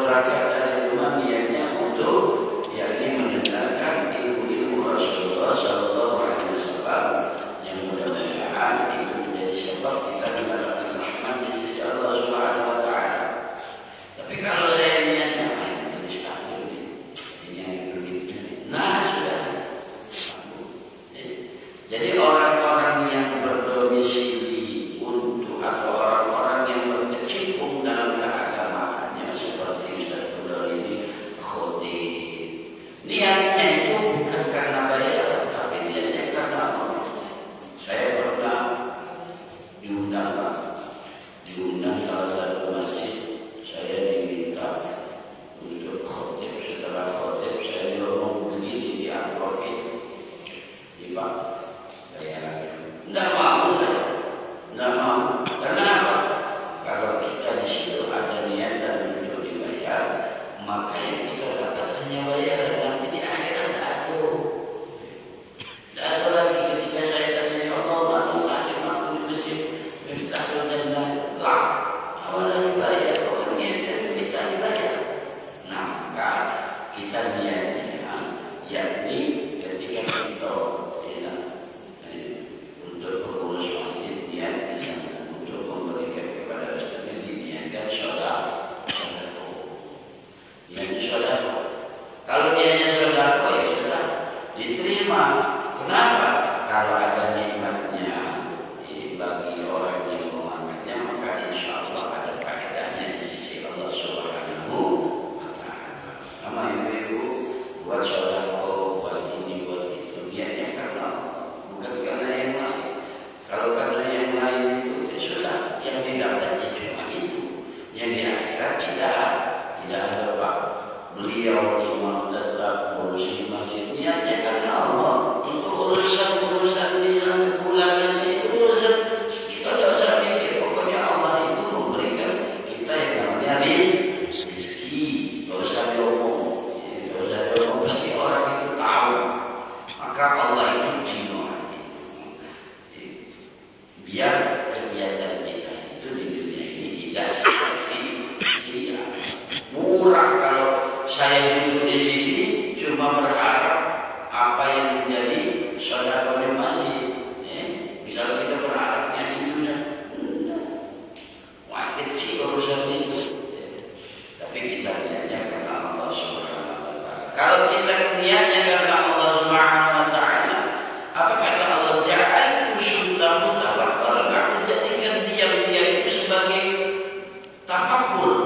berangkat dari rumah niatnya untuk yakni mendengarkan ilmu-ilmu Rasulullah Sallallahu Alaihi Wasallam yang mudah-mudahan itu menjadi sebab kita mendapatkan rahmat di sisi Allah Subhanahu Wa Taala. Tapi kalau saya niatnya main tulis takbir ini yang dulu, nah sudah. Jadi orang-orang yang berdomisili untuk atau orang-orang yang berkecimpung dalam keagamaannya seperti Ustaz Abdul ini khotib, niatnya itu bukan karena bayar, tapi niatnya karena Allah. Saya pernah diundang salah satu masjid, saya diminta untuk khotib. Setelah khotib saya diomong begini di amplop itu, di Pak, tidak mau saya, tidak mau. Karena apa? Kalau kita di situ ada niatan untuk dibayar, maka yang kita dapat hanya bayar. Nanti di akhirat tidak ada lagi. Ketika saya tanya ya Allah, aku di masjid Miftahul Jannah, lah, awalnya dibayar, orang niatnya kita dibayar. Nah, maka kita niatnya, yakni ketika kita untuk pengurus masjid dia bisa untuk memberikan kepada Ustaz yang diniatkan sodako. Kalau dia hanya sodako ya sudah diterima. Kenapa? Kalau ada nikmatnya bagi orang yang mengamalnya, maka insya Allah ada faedahnya di sisi Allah Subhanahu Wa Taala. Sama ibu buat sodako, buat ini, buat itu, niatnya karena bukan karena yang lain. Kalau karena yang lain itu ya sudah, yang didapatnya cuma itu, yang di akhirat tidak ada Pak. Beliau imam tetap ngurusin masjid, niatnya karena Allah. Untuk urusan di dalam bulanannya itu urusan kita tidak usah mikir. Pokoknya Allah itu memberikan kita yang namanya rezeki. Tidak usah diomong, pasti orang itu tahu. Maka Allah itu cino hati. Biar kegiatan kita itu di dunia ini tidak sia-sia. Murah kalau saya duduk di sini cuma berharap apa yang menjadi sedekah masjid. Misalnya kita berharapnya itu wah kecil urusan itu. Tapi kita niatnya karena Allah Subhanahu Wa Taala. Kalau kita niatnya karena Allah Subhanahu Wa Taala, apa kata Allah? Ja'altu syuttahu tafakkur. Aku jadikan diam-diam itu sebagai tafakkur.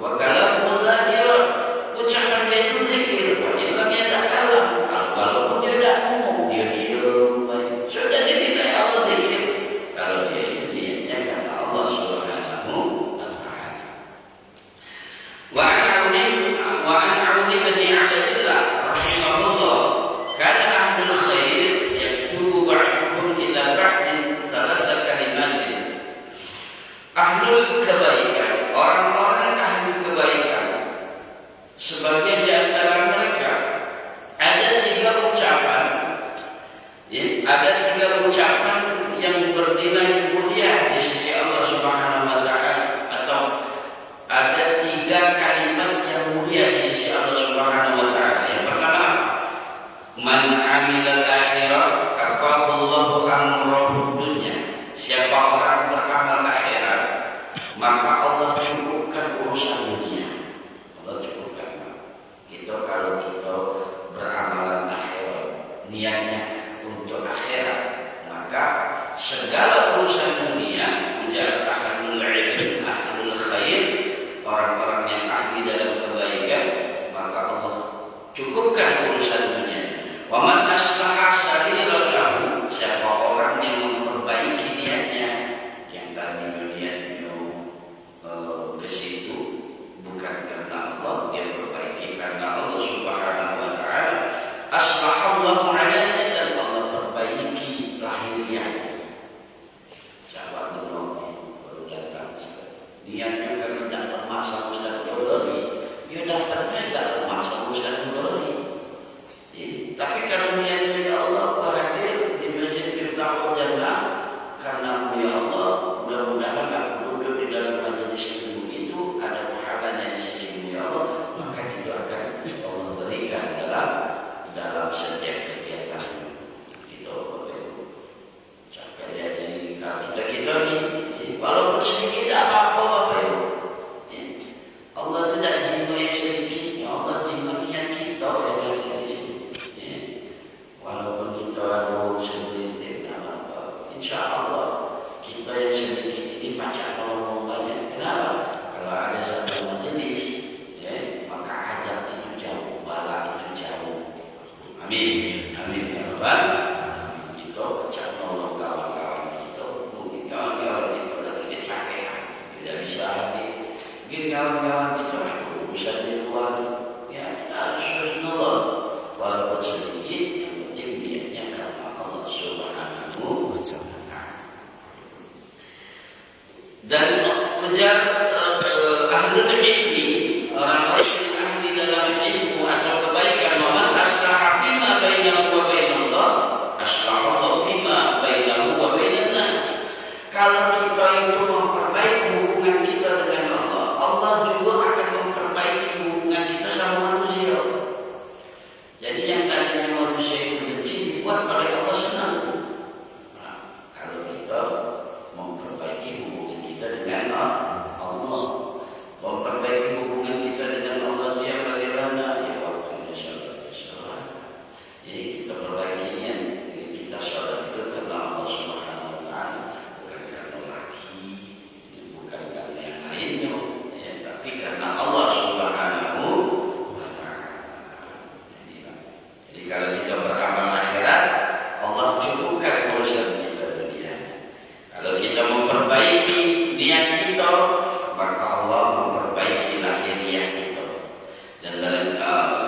Wa kalam muzakir, ucapan dia itu zikir. Wa illam yatakalam, walaupun dia tidak ngomong, dia diam. Sudah dinilai Allah zikir. Kalau dia itu niatnya karena Allah Subhanahu Wa Taala. Wa an Auni bin Abdillah rahimahullah, kana ahlul khair yaktubu ba'duhum ila ba'din thalatha kalimatin. Ahlul kebaikan, orang-orang ahli kebaikan, sebagian di antara mereka ada tiga ucapan, ada tiga ucapan yang bernilai mulia di sisi Allah Subhanahu Wa Taala, atau ada tiga kalimat yang mulia di sisi Allah Subhanahu Wa Taala. Yang pertama, man amila akhirah kafahullahu amrahu dunya. Siapa orang beramal akhirat, maka Allah cukupkan urusan dunia. Allah cukupkan. Kita kalau kita beramalan akhirat, niatnya untuk akhirat, maka segala urusan dunia, ujar ahlul ilm, ahlul khair, orang-orang yang ahli dalam kebaikan, maka Allah cukupkan urusan dunia. Wa man aslaha sariratahu, siapa orang yang memperbaiki niatnya, yang tadi niatnya ke situ bukan karena Allah, dia perbaiki karena Allah Subhanahu Wa Taala. Aslahallahu alaihi, dan Allah perbaiki lahiriahnya. Sahabat Nabi baru datang, niatnya karena tidak bermasalah Ustaz Abdul, dia daftarnya tidak bermasalah Ustaz Abdul. Tapi kalau kawan-kawan kita bisa di luar, ya kita harus husnuzon walaupun sedikit, yang penting niatnya karena Allah Subhanahu wa Ta'ala. Dan ujar ahlul ilmi, orang-orang yang ahli dalam ilmu atau kebaikan, man aslaha bima bainahu wa bainallah aslaha Allah bima bainahu wa bainan nas. Kalau kita itu memperbaiki hubungan kita dengan Allah, Allah juga akan memperbaiki hubungan kita sama manusia. Jadi yang tadinya manusia itu benci dibuat oleh Allah senang. Nah, kalau kita memperbaiki hubungan kita dengan Allah, memperbaiki hubungan kita dengan Allah, dia bagaimana? Ya waktu sholat. Jadi kita perbaikinya, kita sholat itu karena Allah Subhanahu wa Ta'ala, bukan karena laki, bukan karena yang lainnya, ya, tapi karena Allah Subhanahu wa Ta'ala. Jadi kalau kita beramal akhirat, Allah cukupkan urusan kita dunia. Kalau kita memperbaiki niat kita, maka Allah memperbaiki lahiriah kita. Dan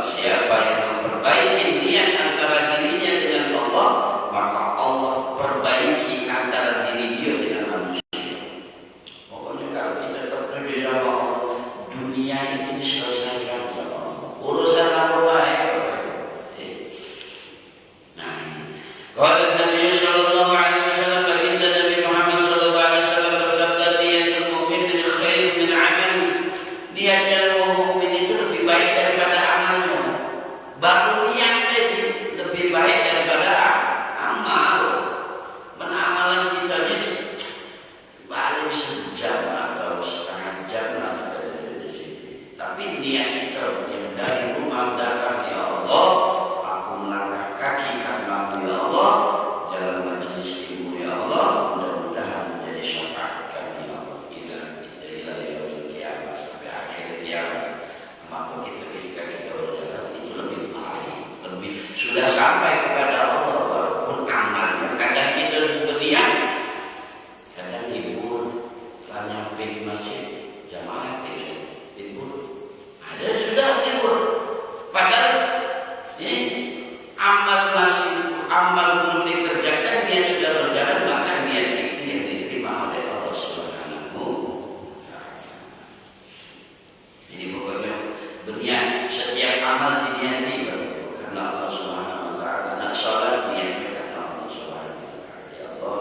siapa yang memperbaiki niat antara dirinya dengan Allah, maka Allah perbaiki antara diri dia dengan manusia. Pokoknya kalau kita tertuju sama Allah, dunia ini diselesaikan sama Allah. Urusan apa baik. Nah, kalau Nabi Sallallahu Alaihi Wasallam, baginda Nabi Muhammad Sallallahu Alaihi Wasallam bersabda, niatul mukmin min khair min amali. Niatnya orang mukmin itu lebih baik daripada amalnya. Baru niatnya lebih baik daripada amal. Penamalan kita ini paling sejam atau setengah jam lah kita di sini. Tapi niat kita yang dari rumah datang, ya Allah, aku melangkah kaki karena ya Allah, jalan majelis ilmu ya Allah, mudah-mudahan menjadi syafaat kami ya Allah, ila yaumil qiyamah, sampai akhir kiamat. Maka kita ketika kita berjalan itu lebih baik, lebih sudah sampai kepada Allah, walaupun amalnya kadang kita berniat, kadang libur, tak nyampe di masjid, jamaah libur, ada sudah libur, padahal ini amal belum dikerjakan, dia sudah berjalan, maka niat itu yang diterima oleh Allah Subhanahu wa Ta'ala. Jadi pokoknya berniat, setiap amal diniati karena Allah Subhanahu wa Ta'ala. Nak sholat niatnya karena Allah Subhanahu wa Ta'ala. Ya Allah,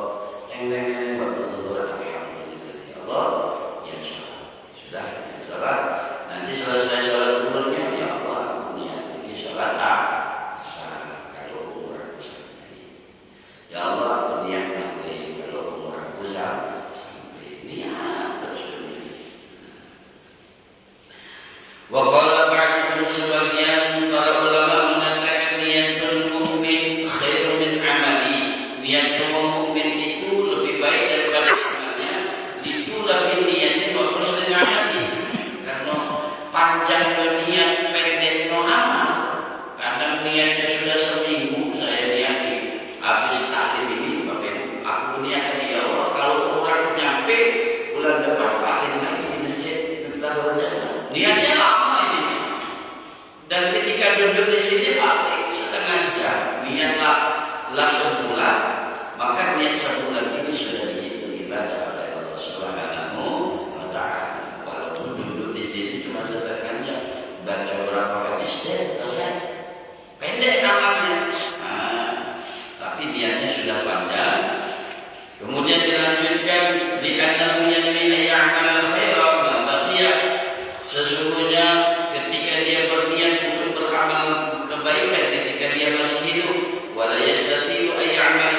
yang berdoa alhamdulillah. Ya Allah, ya sholat. Sudah ya sholat. Nanti selesai sholat zuhurnya, ya Allah, niat ini sholat ya Allah, aku niat maghrib, kalau umur aku sampai niat terus. Wa qala ba'dhum, sebagian para ulama mengatakan niatul mukmin khairun min amali. Niatul mukmin itu lebih baik daripada amalnya. Itu lebih niatnya bagus dengan amali. Karena panjang niat, pendek amal. Kadang niatnya sudah seminggu saya niati. Habis taklim ini, aku niat ya Allah, kalau orang nyampe bulan depan taklim lagi di masjid, bentar saja. Niatnya lama ini. Dan ketika duduk di sini balik setengah jam, niatlah sebulan, maka niat sebulan ini sudah dihitung ibadah oleh Allah Subhanahu wa Ta'ala. Walaupun duduk di sini cuma setengah jam, baca berapa hadis deh, selesai. Pendek amalnya. Tapi niatnya sudah panjang. Kemudian dilanjutkan li'annahu yanwi an ya'mal al-khaira ma baqiya. Sesungguhnya ketika dia berniat untuk beramal kebaikan ketika dia masih hidup, wala yastati'u an ya'mal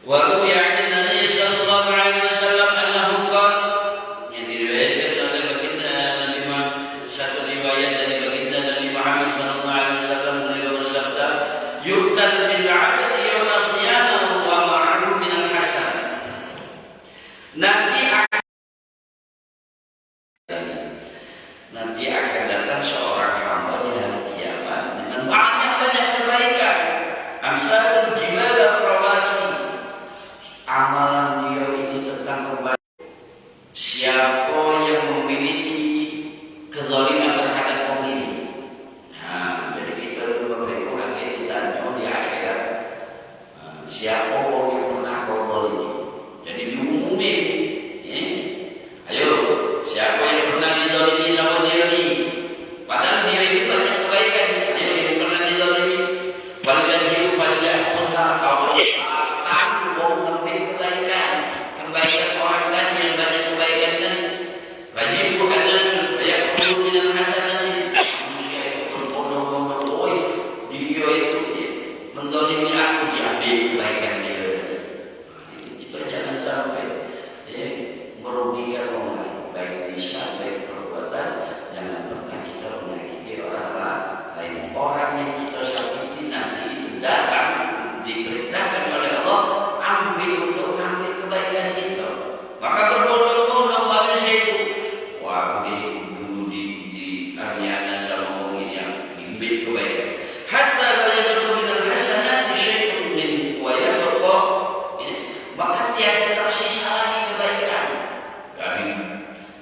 Wa ruwiya Nabi sallallahu alaihi wasallam annahu qala, yang diriwayatkan oleh baginda Nabi Muhammad, satu riwayat dari baginda Nabi Muhammad sallallahu alaihi wasallam, beliau bersabda, yu'tal bil 'abdi yawm al-qiyamah wa ma'ahu min al-hasan. Nanti akan datang seorang hamba di hari kiamat dengan banyak kebaikan. Amsalul jibal rawasi. Amalan dia ini tentang kebaikan. Siapa yang memiliki kezaliman terhadap kaum ini? Nah, jadi kita dulu Bapak akan ditanya di akhirat. Siapa orang yang pernah kau zalimi? Jadi diumumin. Ayo, siapa yang pernah dizalimi sama dia ni? Padahal dia itu banyak kebaikan. Ayo, yang pernah dizalimi. Wal-gajiru fal-ya'khudha tahu mengambil kebaikan orang tadi yang banyak kebaikan tadi. Wajibu anasun ya'khudhu min al-hasanati. Manusia itu berbondong-bondong, dia itu menzalimi aku, diambil kebaikan dia. Itu jangan sampai merugikan orang lain, baik lisan, baik perbuatan. Jangan pernah kita menyakiti orang lain. Orang yang kita sakiti nanti itu datang diperintahkan oleh Allah, ambil untuk ambil kebaikan kita. Maka berbondong-bondong manusia itu, wah dulu di Arniana sama orang ini yang ambil kebaikan. Hatta la yabqa min al-hasanati syai'un min wa yabqa, maka tiada tersisa lagi kebaikan.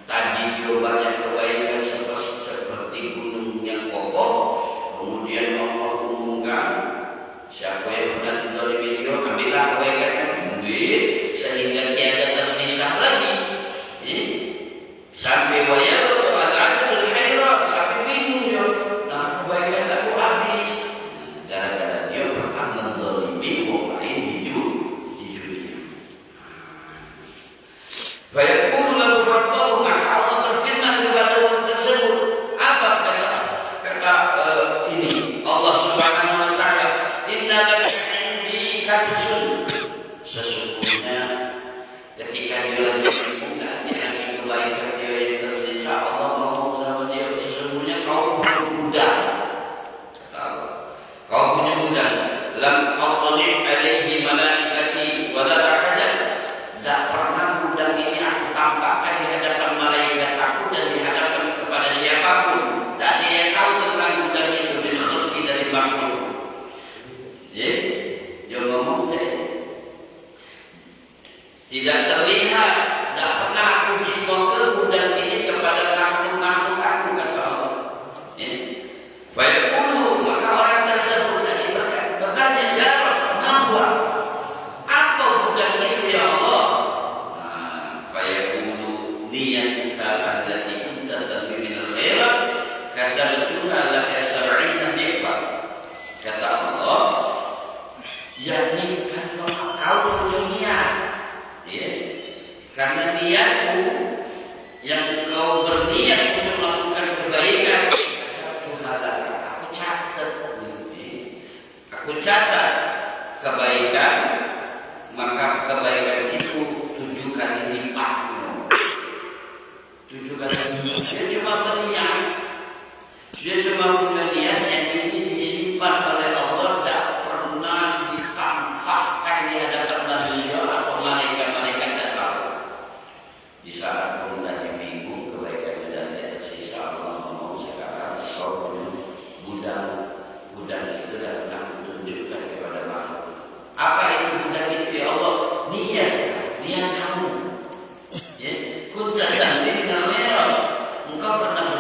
Tadi dia banyak kebaikan seperti gunung yang kokoh, kemudian Allah umumkan siapa yang pernah dizalimi dia, ambillah kebaikannya, ambil sehingga tiada tersisa lagi. Sampai wayar al-amal khairat, sampai minum dia, nah kebaikan aku habis. Gara-gara dia pernah menzalimi orang lain di dunia. Fayaqulu lahu rabbuhu, maka Allah berfirman kepada orang tersebut. Apa kata ini Allah Subhanahu wa taala? Inna laka 'indi kanzun. Sesungguhnya ketika dia lagi muda, lagi kebaikan dia yang tersisa, Allah ngomong sama dia, sesungguhnya kau punya budak. Kata Allah, kau punya budak. Lam aqli 'alaihi malaikati wa la ahadan. Tak pernah budak ini aku tampakkan di hadapan malaikat aku dan di hadapan kepada siapapun. Tak ada yang tahu tentang budak itu bil khalqi, dari makhluk. Dia ngomong tidak terlihat, tak pernah aku ciptakan budak ini kepada makhluk-makhluk aku, kata Allah. Fayaqulu, maka orang tersebut tadi bertanya, ya Rabb, kenapa? Apa budak itu ya Allah? Fayaqulu niyatka allati kunta tarju min al-khairat katabtuha laka 70 nifaq. Kata Allah, yakni kalau kau punya niat, karena niatmu yang kau berniat untuk melakukan kebaikan, aku catat kebaikan, maka kebaikan itu 7 kali lipat. 7 kali lipat. Dia cuma berniat, dia cuma punya niat yang ini disimpan oleh Allah, tidak pernah ditampakkan di hadapan manusia atau malaikat-malaikat datang. Di saat pun tadi minggu kebaikan dan tersisa, Allah ngomong sekarang kau punya budak itu dah nak tunjukkan kepada makhluk. Apa itu budak itu ya Allah? Niat kamu. Kunta tahdi min al-khairat. Engkau pernah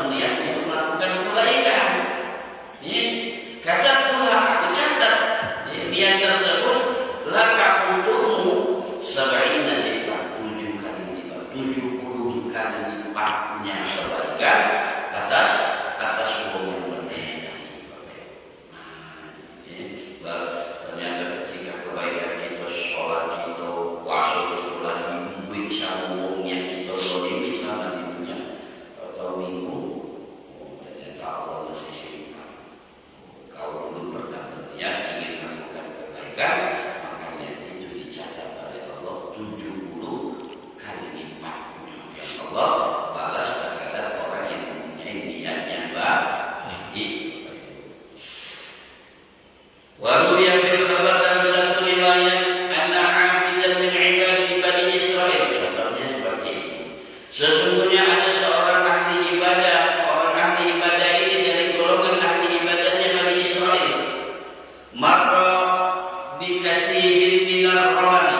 bikasibin minar ramali.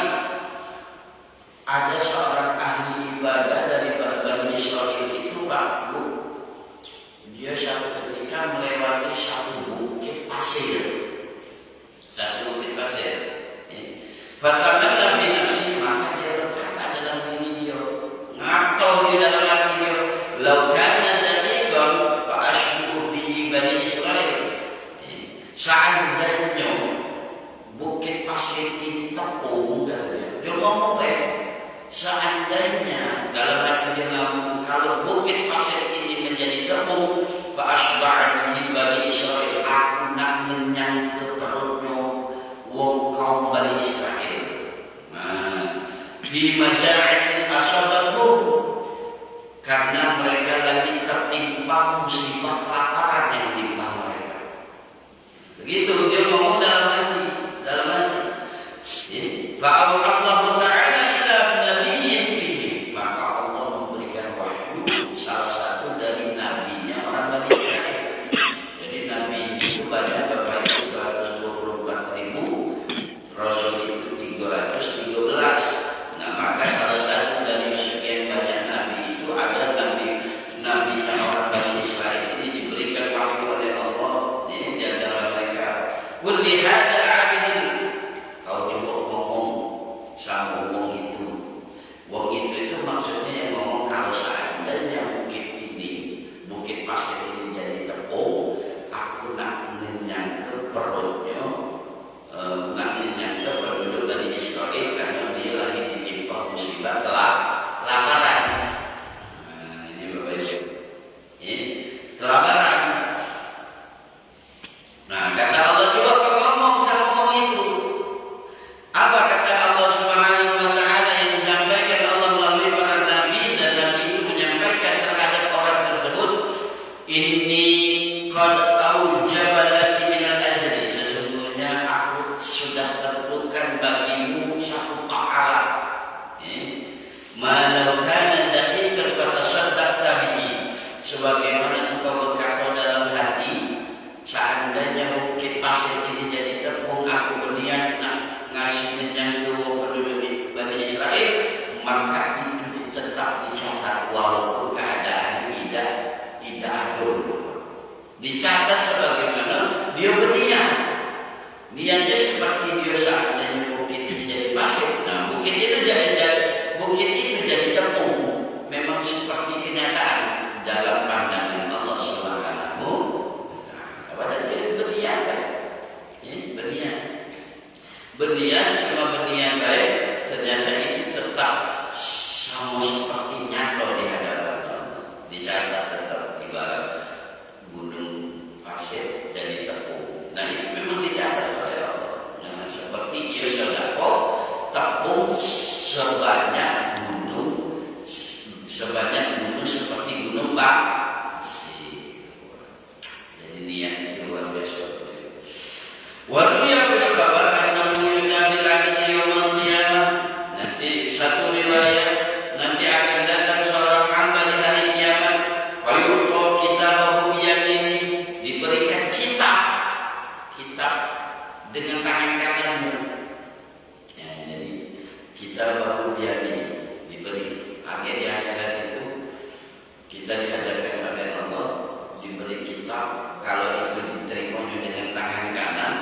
Ada seorang ahli ibadah dari Bani Israil itu, Pak Bu, dia suatu ketika melewati satu bukit pasir. Fatamalla bi nafsi, maka dia berkata dalam diri dia, ngato di dalam hati dia, lau kana daqiqan fa ashbu bihi Bani Israil. Seandainya bukit pasir ini tepung, dia ngomong seandainya dalam hati dia ngomong, kalau bukit pasir ini menjadi tepung, fa ashba bihi Bani Israil, aku nak menyan ke perutnya wong kaum Bani Israil. Di maja'atin asabakum, karena mereka lagi tertimpa musibah kelaparan yang menimpa mereka. Begitu dia ngomong dalam hati. Fa'awhallahu ta'ala ila nabiyyin fihi, maka Allah memberikan wahyu salah satu dari nabinya orang Bani Israil. Jadi nabi itu banyak, Bapak Ibu, 124.000, Rasul itu 313. Maka salah satu dari sekian banyak nabi itu ada nabi orang Bani Israil ini diberikan wahyu oleh Allah. Ini di antara mereka. Qul li hadzal 'abidin, kau coba ngomong sama wong itu. Wong itu maksudnya yang ngomong, kalau seandainya bukit pasir ini jadi tepung, aku nak mengenyang ke perutnya, nak mengenyang ke perut Bani Israil, karena dia lagi musibah kelaparan. Ini Bapak Ibu, kelaparan. Nah, kata Allah, coba kau ngomong sama orang itu. Apa kata Allah Subhanahu wa Ta'ala yang disampaikan Allah melalui para nabi, dan nabi itu menyampaikan terhadap orang tersebut, inni qad aujaba laki minal ajri, sesungguhnya aku sudah tentukan bagimu satu pahala. Malau kana daqiqan fatasaddaqta bihi, sebagaimana engkau berkata dalam hati, seandainya bukit pasir ini jadi tepung, aku berniat nak ngasih kenyang ke penduduk Bani Israil, maka itu tetap dicatat walaupun keadaan tidak adil. Dicatat sebagaimana dia berniat. Niatnya seperti dia seandainya bukit ini jadi pasir. Nah, bukit itu jadi tepung. Memang seperti kenyataan dalam pandangan Allah Subhanahu wa Ta'ala. Dia berniat kan? Berniat cuma berniat baik, ternyata itu tetap sama seperti nyata di hadapan Allah. Dicatat tetap ibarat gunung pasir jadi tepung. Nah, itu memang dicatat oleh Allah. Jangan seperti ia sedekah tepung sebanyak gunung seperti gunung pasir. Jadi niat itu luar biasa. Waruya bil khabar annahu yujabil lagi yaumil qiyamah. Nanti satu riwayat, nanti akan datang seorang hamba di hari kiamat, fayuqa kitabahu biyamini, diberikan kitab dengan tangan kananmu. Ya, jadi kitabahu biyamini diberi. Akhir di akhirat itu kita dihadapkan oleh Allah, diberi kitab. Kalau itu diterima dengan tangan kanan,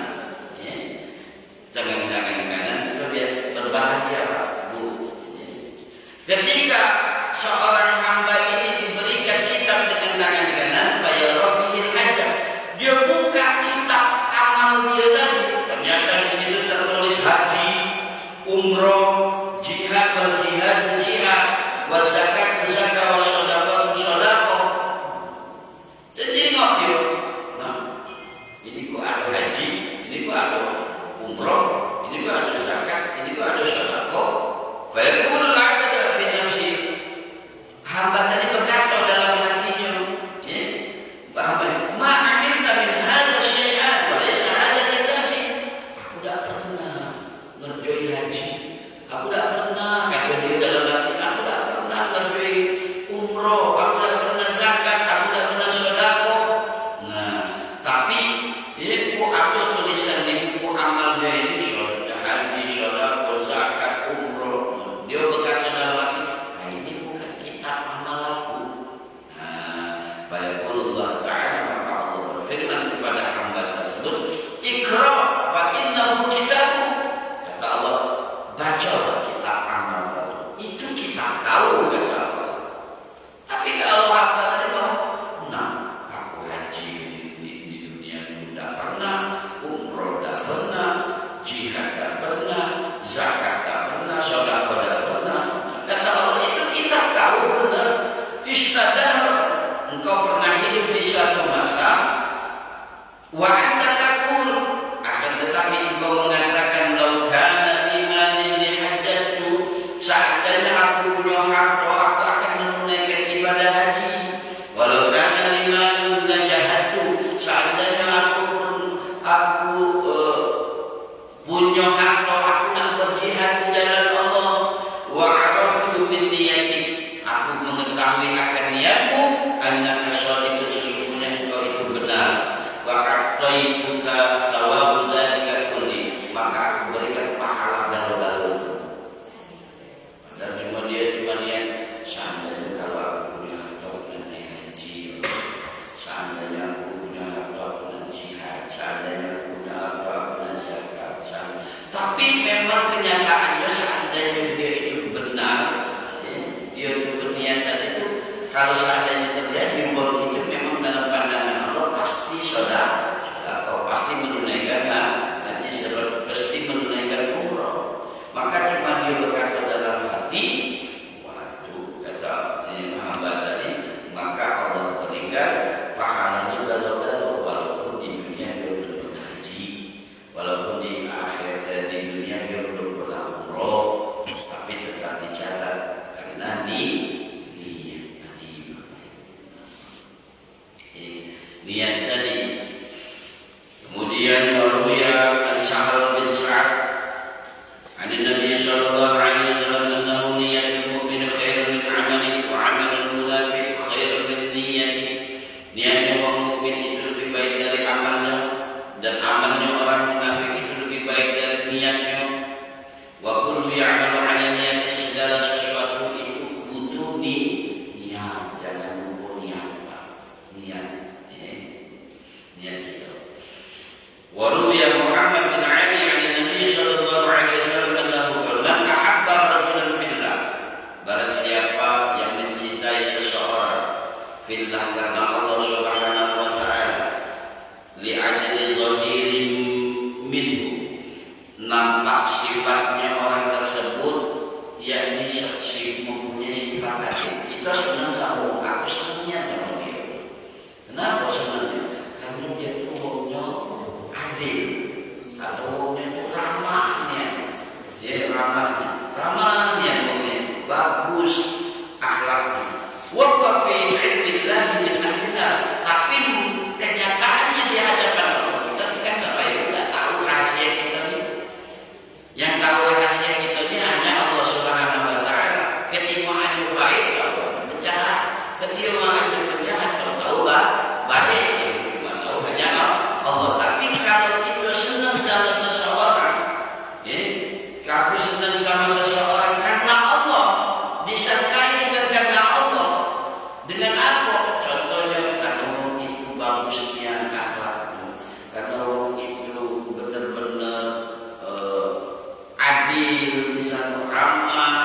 ya, tangan kanan itu biasa berbahagia, Pak Bu. Ya. Ketika seorang hamba ini diberikan kitab dengan tangan kanan, bayarofihil hajjah, dia buka kitab amal dia tadi. Ternyata di situ tertulis haji, umroh, jihad, wazakat, wasodaqah. Jadi ngafir. Nah, ini kok ada haji, ini kok ada umroh, ini kok ada zakat, ini kok ada sedekah. Fayaqulu al-'abdu fi nafsi, hamba tadi berkata dalam hatinya, ya, bahwa ma amilta min hadza syai'an wa laysa hadza kitabi. Aku tidak pernah ngerjain haji, aku tidak pernah, kata dia dalam hati, aku tidak pernah ngerjain umroh, aku tidak pernah zakat, aku tidak pernah sedekah. Nah, tapi buku apa tulisan di buku amal dia ini punya harta aku nak berjihad di jalan Allah. Wa araftu bin niyati, aku mengetahui akan niatmu, annaka shadiqun, sesungguhnya engkau itu benar. Wa a'taituka sawab dzalika kulli, maka aku berikan pahala galau-galau. Dan cuma dia niat, seandainya kalau aku punya harta dan naik haji, seandainya aku punya harta dan jihad, seandainya aku punya harta dan zakat, tapi memang kenyataannya seandainya dia itu benar, dia itu berniat tadi itu, kalau seandainya terjadi bahwa itu memang dalam pandangan Allah pasti saudara, atau pasti menunaikan haji, pasti menunaikan umrah. Maka cuma dia berkata dalam hati, waduh, kata hamba tadi, maka Allah berikan pahalanya galau-galau, walaupun di dunia dia belum pernah haji, walaupun di akhirat di dunia dia belum pernah umrah, tapi tetap dicatat karena niat tadi. Kemudian Marwiya an Sahal bin Sa'ad an Nabi sallallahu alaihi wasallam annahu niyatul mu'min khairun min 'amalihi wa 'amalul munafiq khairun min niyyati. Niatnya orang mukmin itu lebih baik dari amalnya, dan amalnya orang munafik itu lebih baik dari niatnya. Wa kullu ya'malu 'ala niyyati, segala sesuatu itu butuh niat, jangan lupa niat. Niat itu. Wa ruwiya Muhammad bin Ali an Nabi sallallahu alaihi wasallam annahu qala man ahabba rajulan fillah, barang siapa yang mencintai seseorang fillah karena Allah Subhanahu wa taala, li ajli dhahirin minhu, nampak sifatnya orang tersebut, yakni mempunyai sifat adil. Kita senang sama aku, senangnya sama dia. Kenapa senangnya? Karena dia itu wongnya adil, atau wongnya itu ramahnya, dia ramahnya wongnya bagus akhlaknya. Wa fi ilmillah min ahlina, tapi kenyataannya di hadapan Allah kita kan nggak tahu rahasia kita ini. Yang tahu rahasia kita ini hanya Allah Subhanahu wa taala. Ketika ada baik, Allah berjahat. Ketika ada berjahat, tahu baik. Allah. Tapi kalau kita senang sama seseorang, kalau senang sama seseorang karena Allah, disertai dengan karena Allah, dengan apa? Contohnya karena orang itu bagusnya akhlaknya, karena orang itu benar-benar adil, misalnya ramah,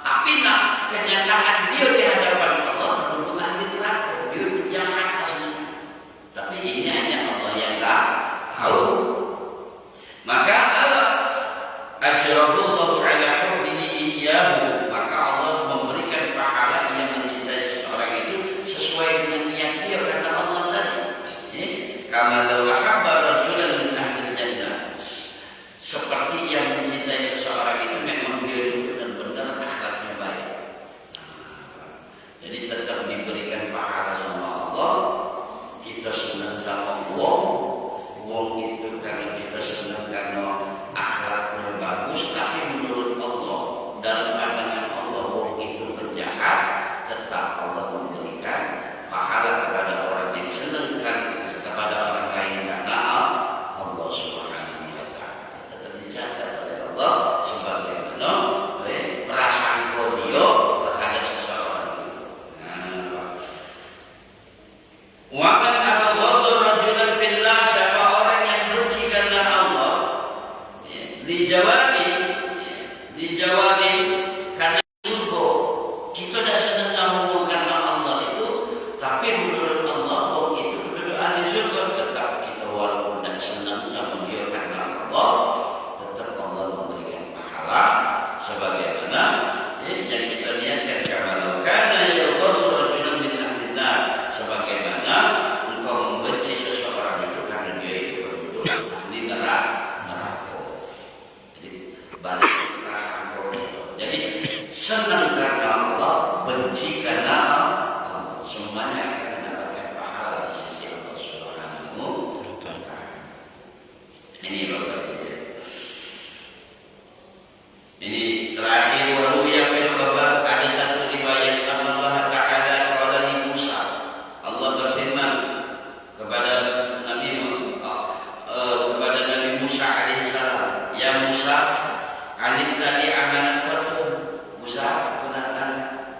tapi kenyataan dia di hadapan Allah belum ahli neraka, dia penjahat aslinya. Tapi ini hanya Allah yang tahu. Maka Allah ajrahullahu ala hubbihi iyyahu, maka Allah memberikan pahala yang mencintai seseorang itu sesuai dengan niat dia karena Allah tadi. Kama law ahabba rajulan min ahli jannah, seperti yang mencintai seseorang itu memang dia itu benar-benar akhlaknya baik. Jadi tetap diberikan pahala sama Allah. Kita senang sama wong itu karena kita senang karena akhlaknya bagus, tapi menurut Allah, dalam pandangan Allah, wong itu berjahat, tetap Allah memberikan pahala kepada orang yang senang kepada orang lain karena Allah Subhanahu wa taala. Tetap dicatat oleh Allah sebagaimana perasaan dia terhadap seseorang. Waman abghadha rajulan fillah, siapa orang yang benci karena Allah, dijawab karena surga. Kita tidak senang ngomong karena Allah itu, tapi menurut Allah orang itu penduduk ahli surga. Tetap kita walaupun tidak senang sama dia karena Allah, tetap Allah memberikan pahala sebagaimana yang kita lihatkan kalau karena yaqulu rajulan min ahlillah, sebagaimana engkau membenci seseorang itu karena dia itu penduduk ahli neraka. Jadi balik perasaan Allah. Jadi senang karena Allah, benci karena Allah, semuanya akan mendapatkan pahala di sisi Allah Subhanahu wa taala. Ini Bapak. alim tadi amalan qatu Musa gunakan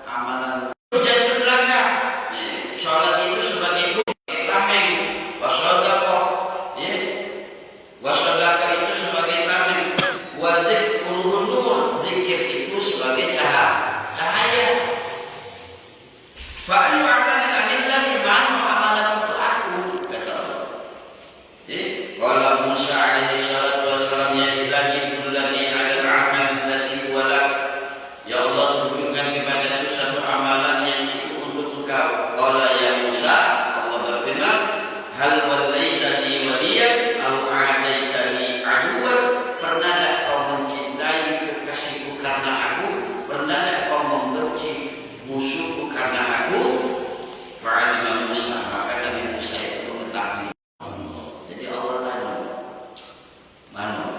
amalan jadi belakang. Salat itu sebagai tameng, wasodaqah ya. Wasodaqah itu sebagai tameng, wa dzikrun nur, zikir itu sebagai cahaya. Fa ayu amalan alillah mana amalan untuk aku kata Allah. Qala Musa alaihi salatu wassalam ya ilahi dullani ala al-amal alladhi huwa lak. Ya Allah, tunjukkan kepadaku satu amalan yang itu untuk engkau. Qala ya Musa, Allah berfirman, hal wallaitani waliyan aw a'adaitani aduwan. Pernah tak kau mencintai kekasihku karena aku? Pernah tak kau membenci musuhku karena aku? Fa'alima Musa, maka Nabi Musa itu mengetahui. Jadi Allah tanya, mana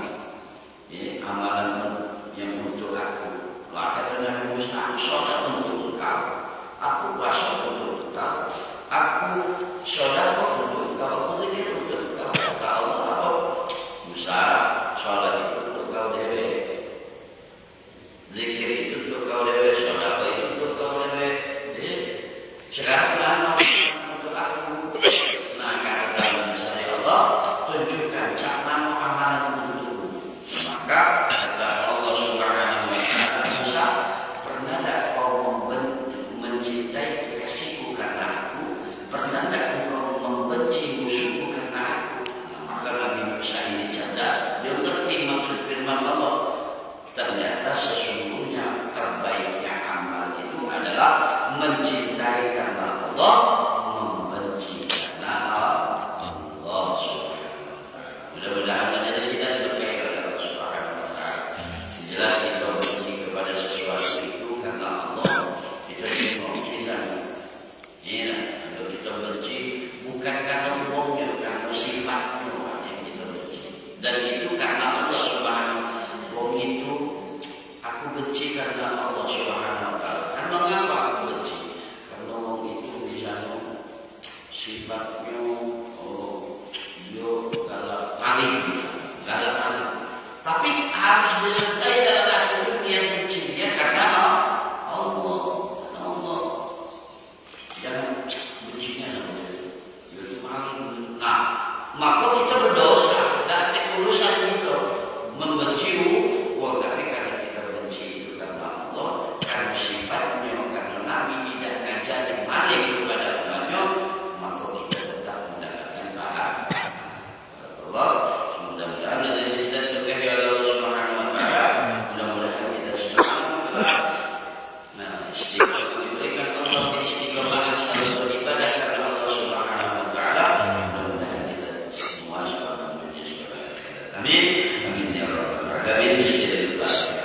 amalan yang untuk aku? Maka Nabi Musa, aku sholat untuk engkau, aku puasa untuk engkau, aku sholat untuk engkau, aku zikir untuk engkau. Kata Allah apa? Musa, sholat itu untuk kau dewe, zikir itu untuk kau dewe, sholat itu untuk kau dewe. Sekarang mana untuk aku? Nah, kata misalnya Allah, tunjukkan cara amalan untukku. Maka kata Allah Subhanahu wa taala, Musa, pernah tak kau mencintai kekasihku karena aku? Pernah tak kau membenci musuhku karena aku? Nah, maka Nabi Musa ini cerdas, dia mengerti maksud firman Allah. Ternyata sesungguhnya terbaiknya amal itu adalah mencintai karena Allah, membenci karena Allah Subhanahu wa taala. Mudah-mudahan dari kita diberkahi oleh Allah Subhanahu wa taala. Jelas kita benci kepada sesuatu itu karena Allah, kita mukjizat. Ya, kalau kita benci bukan karena umumnya, karena sifatnya yang kita benci. Dan itu karena Allah Subhanahu wa taala. Itu aku benci karena Allah Subhanahu wa taala. Karena mengapa aku benci? Karena orang itu misalnya sifatnya dia galak paling, tapi harus disertai dalam hati yang bencinya karena Allah. Jangan bencinya paling. Nah, maka kita berdosa. Tidak ada urusan itu membencimu. Tapi karena kita benci itu karena Allah, karena sifatnya, karena Nabi tidak ngajari malik kepada umatnya, maka kita tetap mendapatkan pahala Allah. Mudah-mudahan dari kita diberkahi oleh Allah Subhanahu wa taala. Mudah-mudahan kita semua istiqomah diberikan Allah istiqomah selalu beribadah karena Allah Subhanahu wa taala. Mudah-mudahan kita semua selalu menjadi akhirat. Amin. Amin ya rabbal alamin. Bismillahirrahmanirrahim.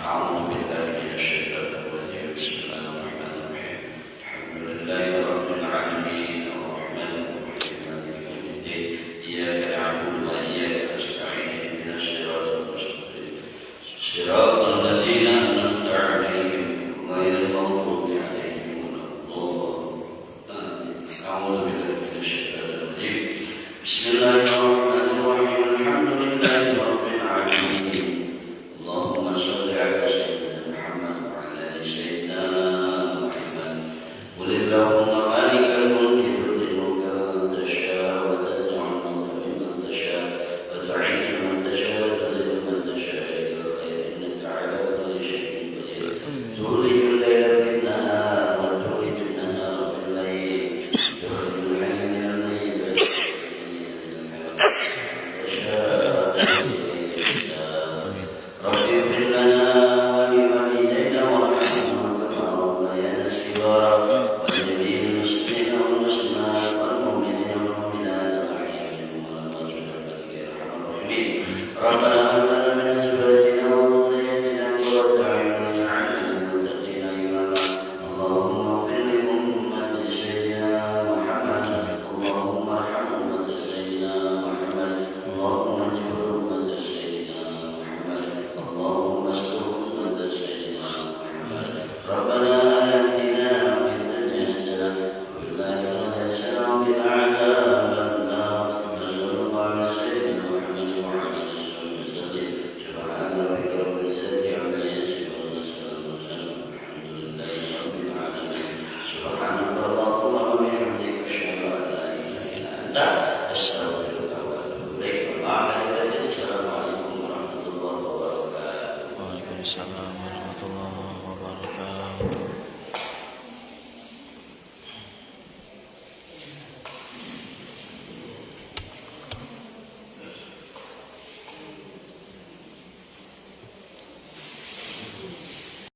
A'udzu billahi minasyaitonir rajim. Bismillahirrahmanirrahim. Alhamdulillahi rabbil alamin. Arrahmanir rahim. Maliki yaumiddin. Iyyaka na'budu wa iyyaka nasta'in. Ihdinas siratal mustaqim. Siratal ladzina an'amta 'alaihim ghairil maghdubi 'alaihim waladdallin. A'udzu billahi minasyaitonir rajim. Bismillahirrahmanirrahim. Alhamdulillahi rabbil alamin. Allahumma shalli ala sayyidina Muhammad wa ala ali sayyidina Muhammad. Qul allahumma malikal mulki tu'til mulka man tasha' wa tanzi'ul mulka mimman tasha' wa tu'izzu man tasha' wa tudhillu man tasha' biyadikal khair innaka Waalaikumsalam warahmatullahi